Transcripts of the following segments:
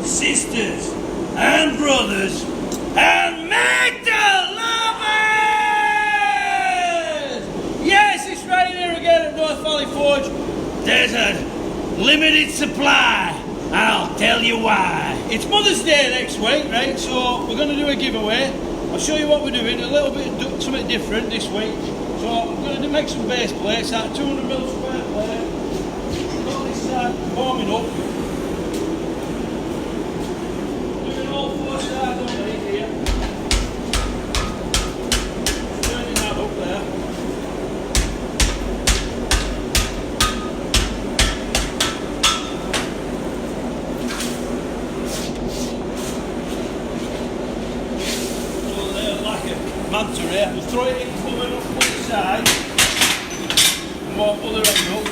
sisters, and brothers, and metal lovers! Yes, it's raining here again at North Valley Forge. There's a limited supply, and I'll tell you why. It's Mother's Day next week, right? So we're going to do a giveaway. I'll show you what we're doing, a little bit something different this week. So I'm going to make some base plates out of 200mm square plate. Got this side warming up. Doing all four sides on these here. Turning that up there. Manta here, just throw it in coming up one side and warm other end up.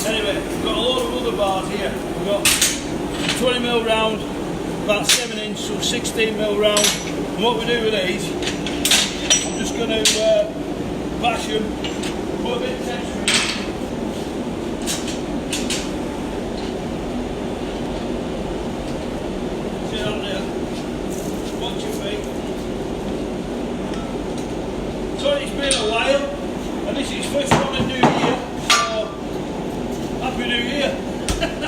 Anyway, we've got a load of other bars here. We've got 20mm round, about 7" so 16mm round. And what we do with these, I'm just going to bash them, put a bit of texture in. See that there? Watch your feet. So it's been a while, and this is first one in New Year, so Happy New Year. I'm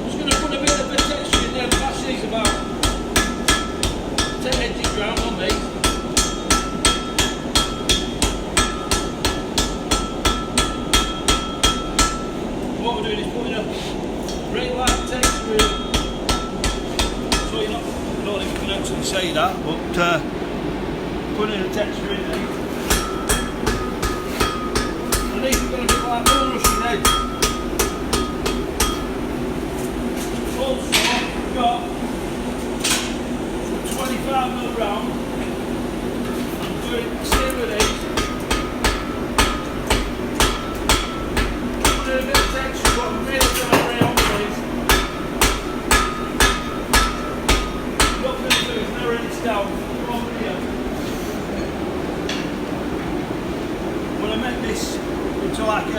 just going to put a bit of texture in there and pass these about 10 inches round on these. What we're doing is putting a very light texture in, so you're not, I don't think you can actually say that, but putting a texture in these. And these are going to be like bulrushes edge. Also, we've got some 25mm round. I'm doing the same with these. Putting a bit of texture, but I'm really going to lay on these. What I'm going to do is narrow this down from here. When I make this into like a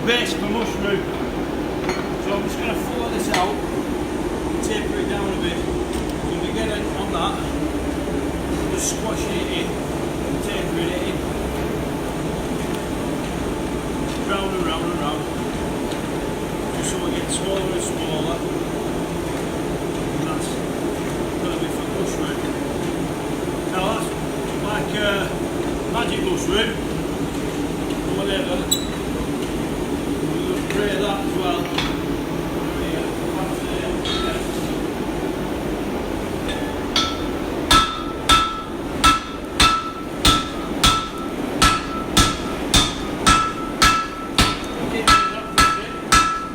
base of a mushroom, so I'm just going to follow this out and taper it down a bit. So if you get it on that, just squashing it in and tapering it in. Round and round and round. Just so it gets smaller and smaller. And that's going to be for mushroom. Now that's like magic mushroom. Whatever. We're going to spray that as well.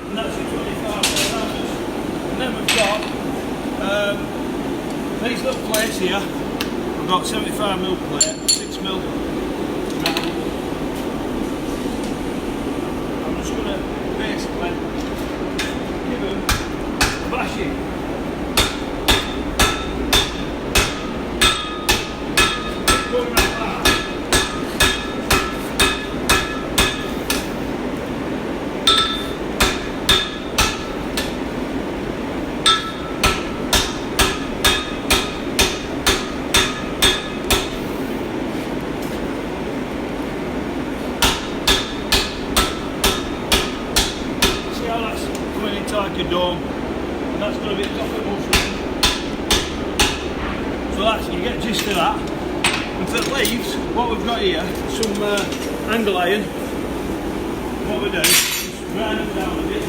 And that's your 25mm. And then we've got these little plates here. We've got 75mm plate, 6mm. Basically, give them a bashing. Going like that. Like a dome, and that's going to be the top of the mushroom. So that's, you get gist of that. And for the leaves, what we've got here, some angle iron. What we do is grind them down a bit.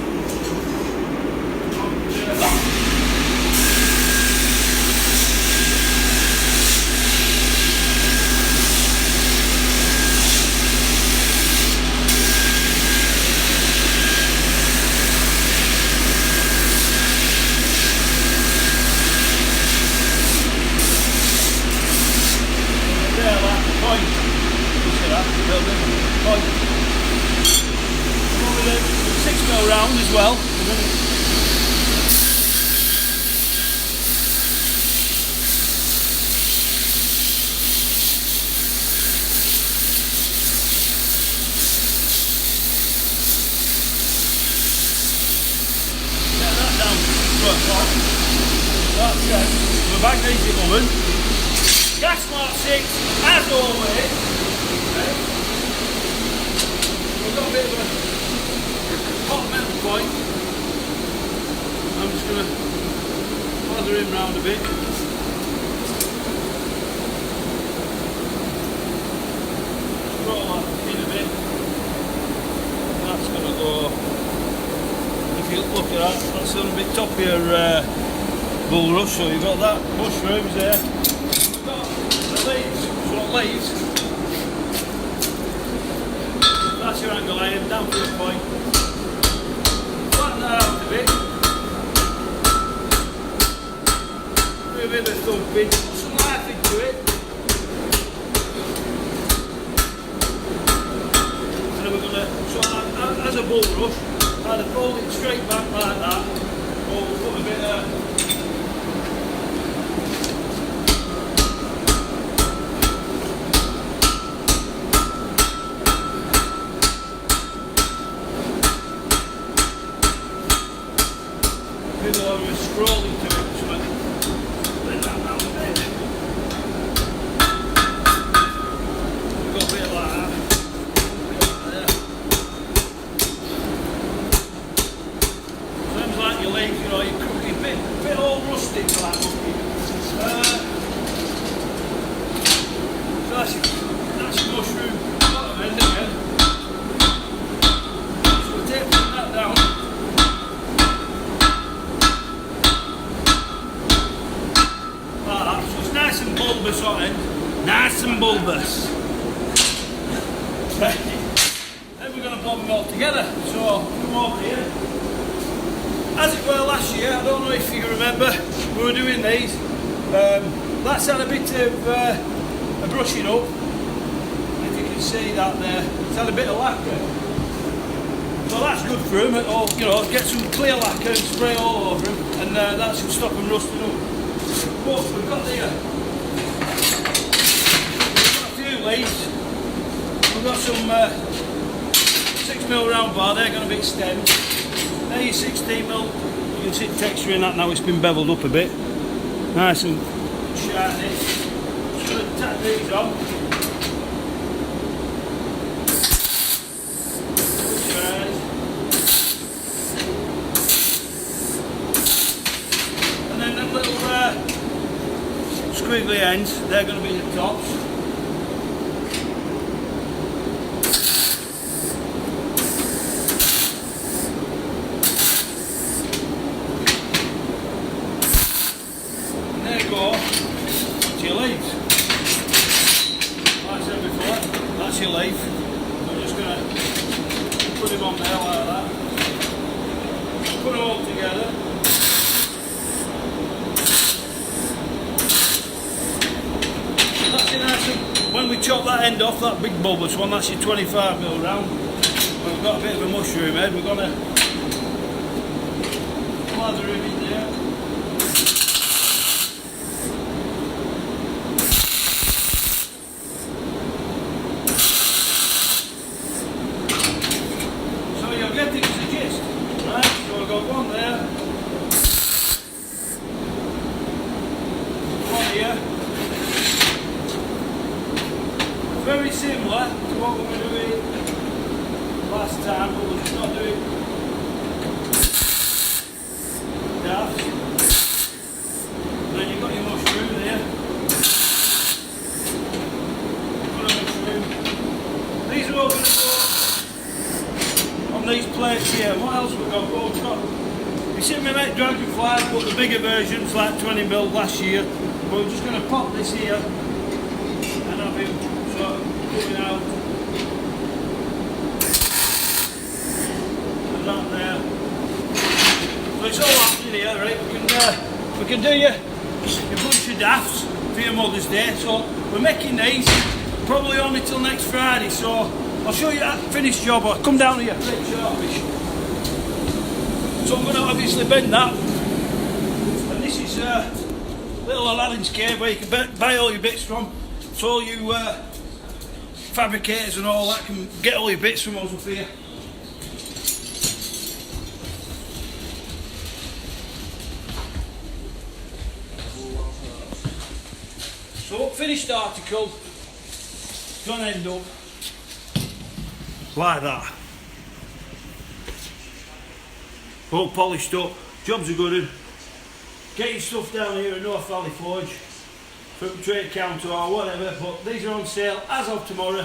Point. You see that? A little bit. Point. 6mm round as well. That's right. The magnetic oven. Gas mark 6, as always. Right. We've got a bit of a hot metal point. I'm just going to lather him round a bit. Roll that in a bit. That's going to go. If you look at that, that's on a bit top of your bulrush, so you've got that mushrooms there. We've got the leaves, so leaves. That's your angle iron, down to the point. Flatten that out a bit. Do a bit of thumping, put some life into it. And then we're going to, so as a bulrush, either fold it straight back like that, or we'll put a bit of scrolling to it, so bend that down a bit. We've got a bit like that. There. Sounds like your leaves, you know, you're cooking a bit all rustic for that cooking. So that's your mushroom bottom end again. So we're taping that down. Nice and bulbous on it. Nice and bulbous. Right. Then we're going to bob them all together. So, come over here. As it were last year, I don't know if you remember, we were doing these. That's had a bit of a brushing up. If you can see that there. It's had a bit of lacquer. So that's good for them. It'll, you know, get some clear lacquer and spray all over them. And that should stop them rusting up. But we've got the leaves. We've got some 6mm round bar, they're going to be stemmed. There your 16mm, you can see the texture in that now, it's been beveled up a bit. Nice and shiny. Just going to tap these on. And then them little squiggly ends, they're going to be the tops. That's your leaf. I'm just going to put him on there like that. Put them all together. That's nice. When we chop that end off, that big bulbous one, that's your 25mm round. We've got a bit of a mushroom head. We're going to lather him in there. Getting the gist, right? So we've got one there, one here. Very similar to what we were doing last time, but we're just not doing that. And then you've got your mushroom there. Got a mushroom. These are all going to go these plates here. What else we've got? Well, we've got, you see me make dragonflies, but the bigger versions like 20mm last year. But we're just going to pop this here and have him sort of coming out. And that there. So it's all happening here, right? We can do your bunch of dafts for your Mother's Day. So we're making these probably only till next Friday. So I'll show you that finished job. I'll come down here, pretty sharpish. So I'm going to obviously bend that. And this is little Aladdin's cave where you can buy all your bits from. So all you fabricators and all that can get all your bits from us up here. So, finished article, gonna end up like that. All polished up, jobs are good. Get your stuff down here at North Valley Forge from trade counter or whatever, but these are on sale as of tomorrow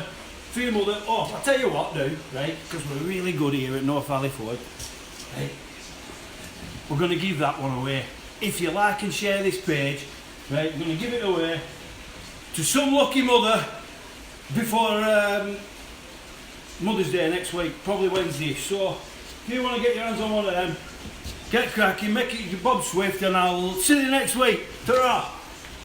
for your mother. Oh, I'll tell you what do, right, because we're really good here at North Valley Forge, right, we're going to give that one away. If you like and share this page, right, we're going to give it away to some lucky mother before Mother's Day next week, probably Wednesday. So if you want to get your hands on one of them, get cracking, make it Bob Swift, and I'll see you next week. Ta-ra!